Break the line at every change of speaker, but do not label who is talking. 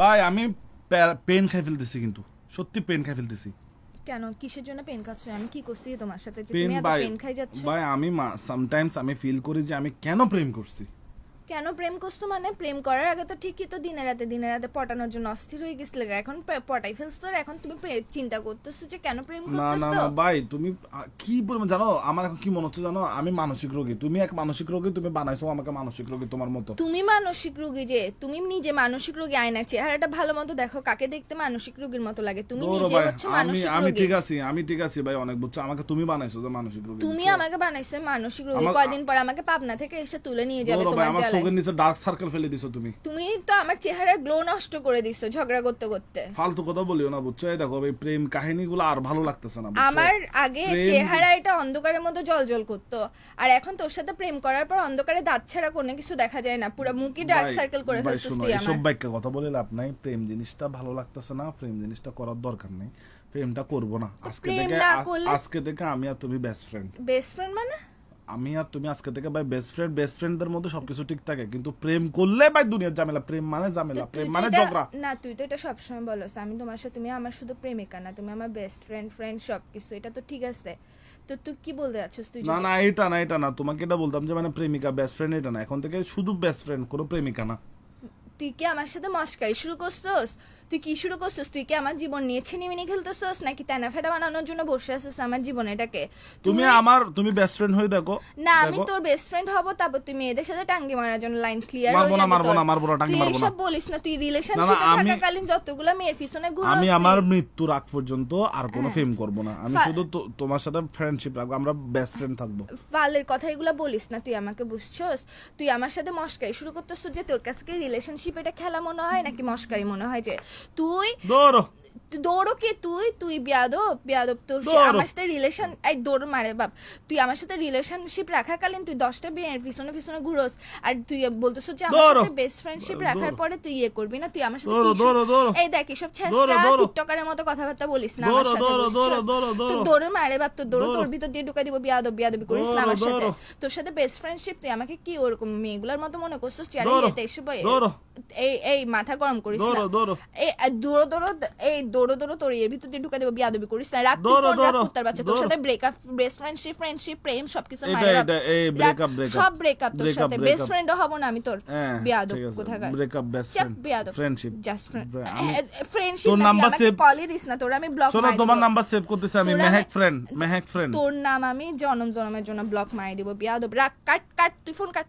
ভাই আমি পেন খাই ফেলতেছি, কিন্তু সত্যি পেন খাই ফেলতেছি।
কেন, কিসের জন্য পেন খাচ্ছ? আমি কি করছি তোমার সাথে যে
পেন
তুমি এত
ভাই,
পেন খাই যাচ্ছ?
ভাই আমি সামটাইমস আমি ফিল করি যে আমি কেন প্রেম করছি।
কেন প্রেম করছো মানে? প্রেম করার আগে তো ঠিকই তো দিনে রাতে পটানোর জন্য অস্থির হয়ে গেছিলে, এখন পটাই ফেলছো, এখন তুমি চিন্তা করতেছো যে কেন প্রেম
না না
করতেছো?
না ভাই, তুমি কি বলবো জানো, আমার এখন কি মনে হচ্ছে জানো, আমি মানসিক রোগী, তুমি এক মানসিক রোগী, তুমি বানাইছো আমাকে মানসিক রোগী তোমার মতো।
তুমি মানসিক রোগী যে, তুমি নিজে মানসিক রোগী, আয়নার চেহারাটা ভালো মতো দেখো, কাকে দেখতে মানসিক রোগীর মতো লাগে? তুমি
ধরো
নিজে
ভাই,
হচ্ছে
আমি
মানসিক
আমি
রোগী।
ঠিক আছি ভাই, অনেক বুঝছো, আমাকে তুমি বানাইছো যে মানসিক রোগী।
তুমি
বুঝছো?
আমাকে বানাইছো মানসিক রোগী,
আমার-
কয়দিন পর আমাকে পাবনা থেকে এসে তুলে নিয়ে যাবে
ধরো ভাই,
তোমার
আমার
জায়গায়।
চোখের নিচে ডার্ক সার্কেল ফেলে দিছো তুমি।
তুমি তো আমার চেহারার গ্লো নষ্ট করে দিছো ঝগড়া করতে করতে।
ফালতু কথা বলিও না, বুঝছো? এই দেখো ভাই, প্রেম কাহিনীগুলো আর ভালো লাগতেছে না, বুঝছো?
আমার আগে
প্রেম-
চেহারা এটা অন্ধকারের মতো জলজল করতো, আর এখন তোর সাথে প্রেম করার পর অন্ধকারে দাঁত ছাড়া কোনো কিছু দেখা যায় না, পুরো মুখই ডার্ক
ভাই-
সার্কেল করে
ভাই
ফেলছিস
শোনো,
তুই
এসব
আমার।
বাক্যে কথা বলে লাভ নাই। প্রেম জিনিসটা ভালো লাগতেছে না, প্রেম জিনিসটা করার দরকার নেই, প্রেমটা করবো না
প্রেম না করলে-
আজকে থেকে আমি আর তুমি বেস্ট ফ্রেন্ড।
বেস্ট ফ্রেন্ড মানে?
আমি আর তুমি আজকে থেকে ভাই বেস্ট ফ্রেন্ডদের মধ্যে সবকিছু ঠিক থাকে, কিন্তু প্রেম করলে ভাই দুনিয়ার ঝামেলা। প্রেম মানে ঝামেলা,
তুই
প্রেম
তো
মানে
এটা-
ঝগড়া।
না, তুই তো এটা সবসময় বলস আমি তোমার সাথে, তুমি আমার শুধু প্রেমিকা না, তুমি আমার বেস্ট ফ্রেন্ড সবকিছু, এটা তো ঠিক আছে। তো তুই কি বলতে যাচ্ছিস? তুই
না
যদি-
না, এটা না, তোমাকে এটা বলতাম যে মানে প্রেমিকা বেস্ট ফ্রেন্ড এটা না, এখন থেকে শুধু বেস্ট ফ্রেন্ড, কোনো প্রেমিকা না।
তুই কি আমার সাথে মস্কারি শুরু করছস? তুই কি শুরু করছস? তুই কি আমার জীবন নিয়ে ছিনিমিনি খেলতেছস, নাকি তেনা ফেটা বানানোর জন্য বসে আছিস আমার জীবন এটাকে?
তুমি বেস্ট ফ্রেন্ড হয়ে দেখো।
না, আমি
দেখো।
তোর বেস্ট ফ্রেন্ড হব, তারপর তুই মেয়েদের সাথে টাঙ্গি মারার জন্য লাইন ক্লিয়ার
মারবো
হয়ে
না,
যাবে।
মারবো না, মারবো না, টাঙ্গি
তুই
মারবো না।
এসব বলিস না, তুই রিলেশনশিপে
আমি-
থাকাকালীন যতগুলা মেয়ের পিছনে ঘুরছিস,
আমি আমার মৃত্যুর আগ পর্যন্ত আর কোনো প্রেম করব না, আমি
ফা-
শুধু তোমার সাথে ফ্রেন্ডশিপ রাখবো, আমরা বেস্ট ফ্রেন্ড থাকবো।
ফালের কথা এগুলা বলিস না তুই আমাকে, বুঝছস? তুই আমার সাথে মস্কারি শুরু করতেছ যে তোর কাছে কি রিলেশনশিপ এটা খেলা মনে হয় নাকি মস্কারি মনে হয়? যে তুই
ধরো
দৌড়ো কে? তুই বিয়াদব তোর
দৌড়ো।
আমার সাথে রিলেশন, এই দৌড় মারে বাপ। তুই আমার সাথে রিলেশনশিপ রাখাকালীন তুই 10টা বিয়ের পিছনে পিছনে ঘুরোস, আর তুই বলতেছ যে আমার
দৌড়ো।
সাথে বেস্ট ফ্রেন্ডশিপ রাখার পরে তুই ইয়ে করবি না, তুই আমার সাথে
দৌড়ো,
কি
দৌড়ো, দৌড়ো।
এই দেখ এসব ছেঁচড়া
দৌড়ো।
টিকটকারের মতো কথাবার্তা বলিস না আমার
দৌড়ো,
সাথে,
দৌড়ো,
বুঝছস?
দৌড়ো,
তুই
দৌড়ো।
দৌড় মারে বাপ, তোর দৌড় তোর
দৌড়ো।
ভিতর দিয়ে ঢুকাই দিব, বিয়াদবি করিস না
দৌড়ো,
আমার সাথে।
দৌড়ো।
তোর সাথে বেস্ট ফ্রেন্ডশিপ, তুই আমাকে কি ওরকম মেয়েগুলোর মতো মনে করছিস? চেয়ারে
দৌড়ো,
এতে এসে
দৌড়ো।
এই মাথা গরম করিস না।
দৌড়ো।
এই দৌড়ো তোর এর ভিতর দিয়ে ঢুকাই দেবো, বিয়াদবি করিস না। রাখ তুই
দৌড়ো,
ফোন, রাখ
দৌড়ো,
কুত্তার বাচ্চা। তোর
দৌড়ো।
সাথে ব্রেকআপ, বেস্ট ফ্রেন্ডশিপ প্রেম সবকিছু
এটা,
মাইরা
এটা, এই
রাখ।
breakup,
সব ব্রেকআপ তোর
breakup,
সাথে।
breakup।
বেস্ট ফ্রেন্ডও হব না আমি তোর,
হ্যাঁ,
বিয়াদব
ঠিক আছে।
কোথাকার।
Breakup, best
চাপ
friend,
বিয়াদব,
friendship।
জাস্ট
আমি-
ফ্রেন্ডশিপ
তোর
নাকি?
নাম্বার
আমাকে
save-
কলই দিস না, তোর আমি ব্লক
শোনো,
মারি
তোমার
দিব।
নাম্বার সেভ করতেছি আমি,
তোরা
মেহেক
আমি-
ফ্রেন্ড।
তোর নাম আমি জনমের জন্য ব্লক মারি দিব, বিয়াদব। রাখ, কাট তুই ফোন কাট।